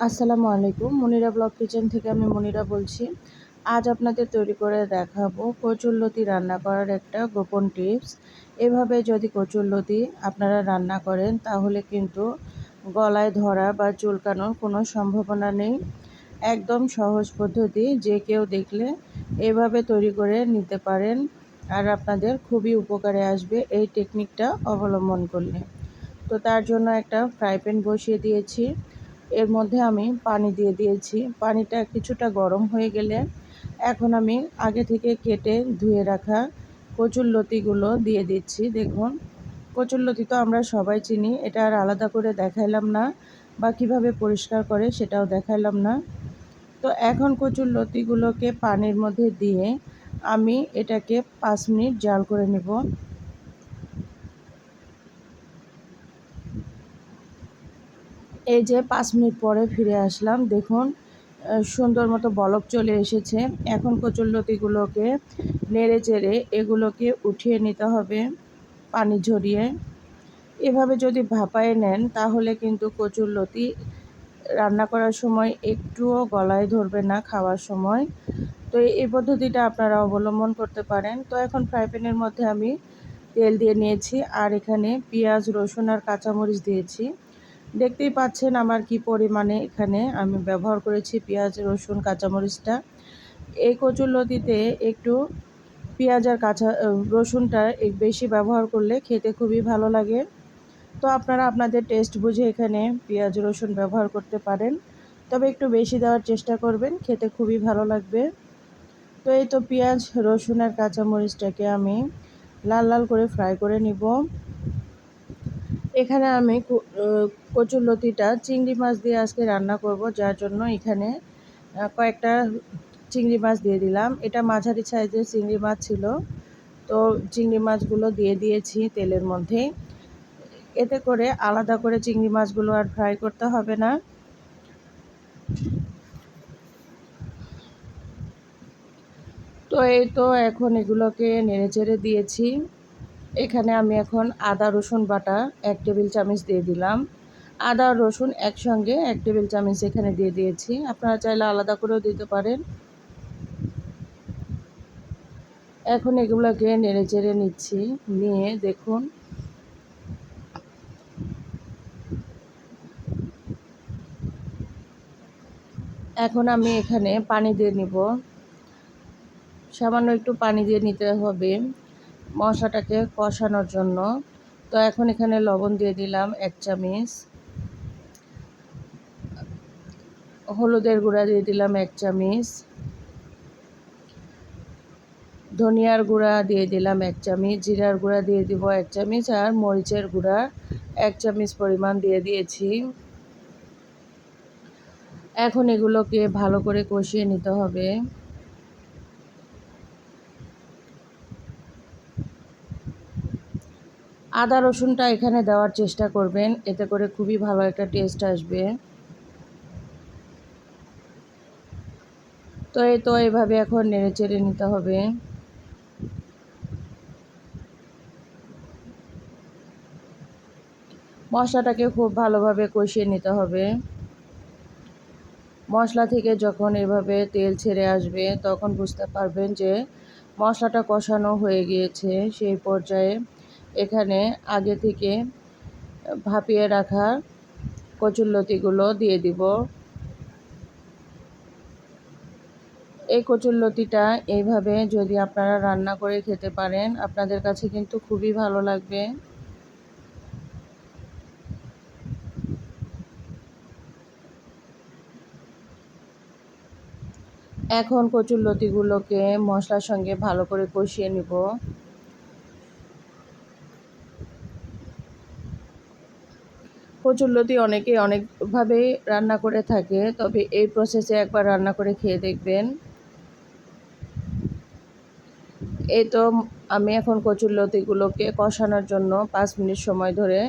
আসসালামু আলাইকুম। Monira blog kitchen থেকে আমি মনিরা বলছি। আজ আপনাদের তৈরি করে দেখাবো কচুরলতি রান্না করার একটা গোপন টিপস। এভাবে যদি কচুরলতি আপনারা রান্না করেন তাহলে কিন্তু গলায় ধরা বা চুলকানোর কোনো সম্ভাবনা নেই। একদম সহজ পদ্ধতি, যে কেউ দেখলে এভাবে তৈরি করে নিতে পারেন আর আপনাদের খুবই উপকারে আসবে এই টেকনিকটা অবলম্বন করলে। তো তার জন্য একটা ফ্রাই প্যান বসিয়ে দিয়েছি। এর মধ্যে আমি পানি দিয়ে দিয়েছি। পানিটা কিছুটা গরম হয়ে গেলে এখন আমি আগে থেকে কেটে ধুয়ে রাখা কচুরলতিগুলো দিয়ে দিচ্ছি। দেখুন, কচুরলতি তো আমরা সবাই চিনি, এটা আর আলাদা করে দেখাইলাম না, বা কীভাবে পরিষ্কার করে সেটাও দেখাইলাম না। তো এখন কচুরলতিগুলোকে পানির মধ্যে দিয়ে আমি এটাকে 5 মিনিট জাল করে নেব। এই যে 5 মিনিট পরে ফিরে আসলাম, দেখুন সুন্দর মতো বলক চলে এসেছে। এখন কচুরলতিগুলোকে নেড়ে চেড়ে এগুলোকে উঠিয়ে নিতে হবে পানি ঝরিয়ে। এভাবে যদি ভাপায়ে নেন তাহলে কিন্তু কচুরলতি রান্না করার সময় একটুও গলায় ধরবে না খাওয়ার সময়। তো এই পদ্ধতিটা আপনারা অবলম্বন করতে পারেন। তো এখন ফ্রাই প্যানের মধ্যে আমি তেল দিয়ে নিয়েছি আর এখানে পেঁয়াজ, রসুন আর কাঁচামরিচ দিয়েছি। দেখতেই পাচ্ছেন আমার কি পরিমাণে এখানে আমি ব্যবহার করেছি পেঁয়াজ, রসুন, কাঁচামরিচটা। এই কচুরলতিতে একটু পেঁয়াজ আর রসুনটা বেশি ব্যবহার করলে খেতে খুবই ভালো লাগে। তো আপনারা আপনাদের টেস্ট বুঝে এখানে পেঁয়াজ, রসুন ব্যবহার করতে পারেন, তবে একটু বেশি দেওয়ার চেষ্টা করবেন, খেতে খুবই ভালো লাগবে। তো এই তো পেঁয়াজ, রসুন আর কাঁচামরিচটাকে আমি লাল লাল করে ফ্রাই করে নিব। এখানে আমি কচুরলতিটা চিংড়ি মাছ দিয়ে আজকে রান্না করব, যার জন্য এখানে কয়েকটা চিংড়ি মাছ দিয়ে দিলাম। এটা মাঝারি সাইজের চিংড়ি মাছ ছিল, তো চিংড়ি মাছগুলো দিয়ে দিয়েছি তেলের মধ্যে। এতে করে আলাদা করে চিংড়ি মাছগুলো আর ফ্রাই করতে হবে না। তো এই তো এখন এগুলোকে নেড়েচেড়ে দিয়েছি। এখানে আমি এখন আদা রসুন বাটা 1 টেবিল চামচ দিয়ে দিলাম। আদা আর রসুন একসঙ্গে 1 টেবিল চামচ এখানে দিয়ে দিয়েছি। আপনারা চাইলে আলাদা করেও দিতে পারেন। এখন এগুলোকে নেড়েচেড়ে নিচ্ছি। নিয়ে দেখুন এখন আমি এখানে পানি দিয়ে নিব। সামান্য একটু পানি দিয়ে নিতে হবে মশলাটাকে কষানোর জন্য। তো এখন এখানে লবণ দিয়ে দিলাম 1 চামচ, হলুদের গুঁড়া দিয়ে দিলাম 1 চামচ, ধনিয়ার গুঁড়া দিয়ে দিলাম 1 চামচ, জিরার গুঁড়া দিয়ে দিব 1 চামচ, আর মরিচের গুঁড়া 1 চামচ পরিমাণ দিয়ে দিয়েছি। এখন এগুলোকে ভালো করে কষিয়ে নিতে হবে। আদা রসুনটা এখানে দেওয়ার চেষ্টা করবেন, এতে করে খুবই ভালো একটা টেস্ট আসবে। তো এই তো এভাবে এখন নেড়েচেড়ে নিতে হবে। মশলাটাকে খুব ভালোভাবে কষিয়ে নিতে হবে। মশলা থেকে যখন এভাবে তেল ছেড়ে আসবে তখন বুঝতে পারবেন যে মশলাটা কষানো হয়ে গিয়েছে। সেই পর্যায়ে এখানে আগে থেকে ভাপিয়ে রাখা কচুরলতিগুলো দিয়ে দিব। এই কচুরলতিটা এইভাবে যদি আপনারা রান্না করে খেতে পারেন আপনাদের কাছে কিন্তু খুবই ভালো লাগবে। এখন কচুরলতিগুলোকে মশলার সঙ্গে ভালো করে কষিয়ে নিব। কচুরলতি অনেকে অনেকভাবে রান্না করে থাকে, তবে এই প্রসেসে একবার রান্না করে খেয়ে দেখবেন। এই তো আমি এখন কচুরলতিগুলোকে কষানোর জন্য 5 মিনিট সময় ধরে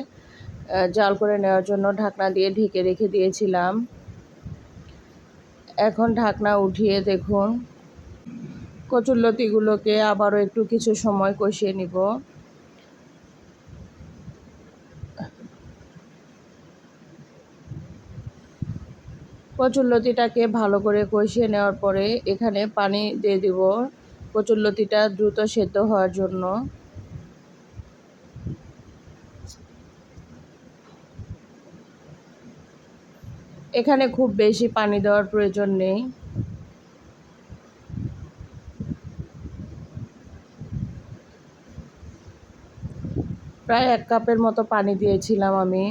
জাল করে নেওয়ার জন্য ঢাকনা দিয়ে ঢেকে রেখে দিয়েছিলাম। এখন ঢাকনা উঠিয়ে দেখুন কচুরলতিগুলোকে আবারও একটু কিছু সময় কষিয়ে নিব। কচুরলতিটাকে ভালো করে কষিয়ে নেওয়ার পরে এখানে পানি দিয়ে দিব কচুরলতিটা দ্রুত সেদ্ধ হওয়ার জন্য। এখানে খুব বেশি পানি দেওয়ার প্রয়োজন নেই। প্রায় 1 কাপের মতো পানি দিয়েছিলাম আমি।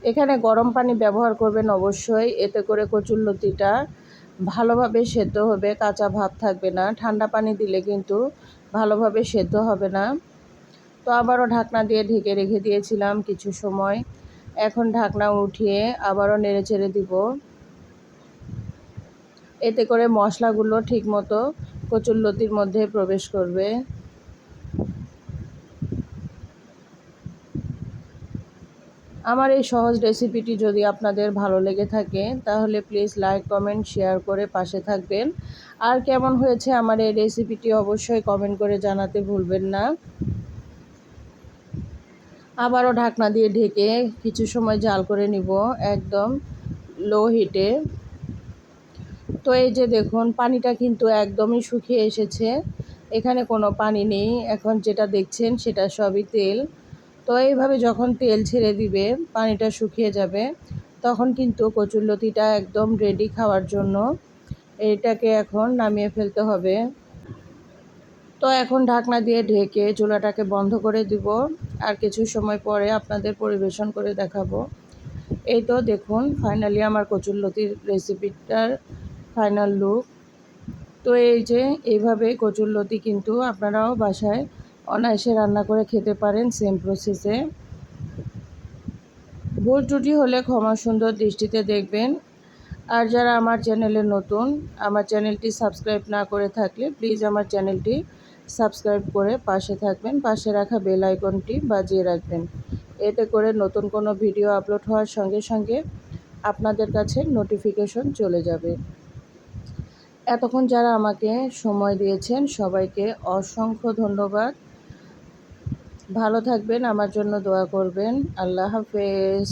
এখানে গরম পানি ব্যবহার করবেন অবশ্যই, এতে করে কচুরলতিটা ভালোভাবে সেদ্ধ হবে, কাঁচা ভাব থাকবে না। ঠান্ডা পানি দিলে কিন্তু ভালোভাবে সেদ্ধ হবে না। তো আবারও ঢাকনা দিয়ে ঢেকে রেখে দিয়েছিলাম কিছু সময়। এখন ঢাকনা উঠিয়ে আবারও নেড়েচেড়ে দিব। এতে করে মশলাগুলো ঠিকমতো কচুরলতির মধ্যে প্রবেশ করবে। আমার এই সহজ রেসিপিটি যদি আপনাদের ভালো লেগে থাকে তাহলে প্লিজ লাইক, কমেন্ট, শেয়ার করে পাশে থাকবেন। আর কেমন হয়েছে আমার এই রেসিপিটি অবশ্যই কমেন্ট করে জানাতে ভুলবেন না। আবারও ঢাকনা দিয়ে ঢেকে কিছু সময় জাল করে নিব একদম লো হিটে। তো এই যে দেখুন পানিটা কিন্তু একদমই শুকিয়ে এসেছে, এখানে কোনো পানি নেই। এখন যেটা দেখছেন সেটা সবই তেল। তো এইভাবে যখন তেল ছেড়ে দিবে, পানিটা শুকিয়ে যাবে, তখন কিন্তু কচুরলতিটা একদম রেডি খাওয়ার জন্য। এটাকে এখন নামিয়ে ফেলতে হবে। তো এখন ঢাকনা দিয়ে ঢেকে চুলাটাকে বন্ধ করে দিব। আর কিছু সময় পরে আপনাদের পরিবেশন করে দেখাবো। এই তো দেখুন ফাইনালি আমার কচুরলতির রেসিপিটার ফাইনাল লুক। তো এই যে এইভাবে কচুরলতি কিন্তু আপনারাও বাসায় অনায়াসে রান্না করে খেতে পারেন সেম প্রসেসে। ভুল ত্রুটি হলে ক্ষমা সুন্দর দৃষ্টিতে দেখবেন। আর যারা আমার চ্যানেলে নতুন, আমার চ্যানেলটি সাবস্ক্রাইব না করে থাকলে প্লিজ আমার চ্যানেলটি সাবস্ক্রাইব করে পাশে থাকবেন। পাশে রাখা বেল আইকনটি বাজিয়ে রাখবেন। এতে করে নতুন কোনো ভিডিও আপলোড হওয়ার সঙ্গে সঙ্গে আপনাদের কাছে নোটিফিকেশন চলে যাবে। এতক্ষণ যারা আমাকে সময় দিয়েছেন সবাইকে অসংখ্য ধন্যবাদ। ভালো থাকবেন, আমার জন্য দোয়া করবেন। আল্লাহ হাফেজ।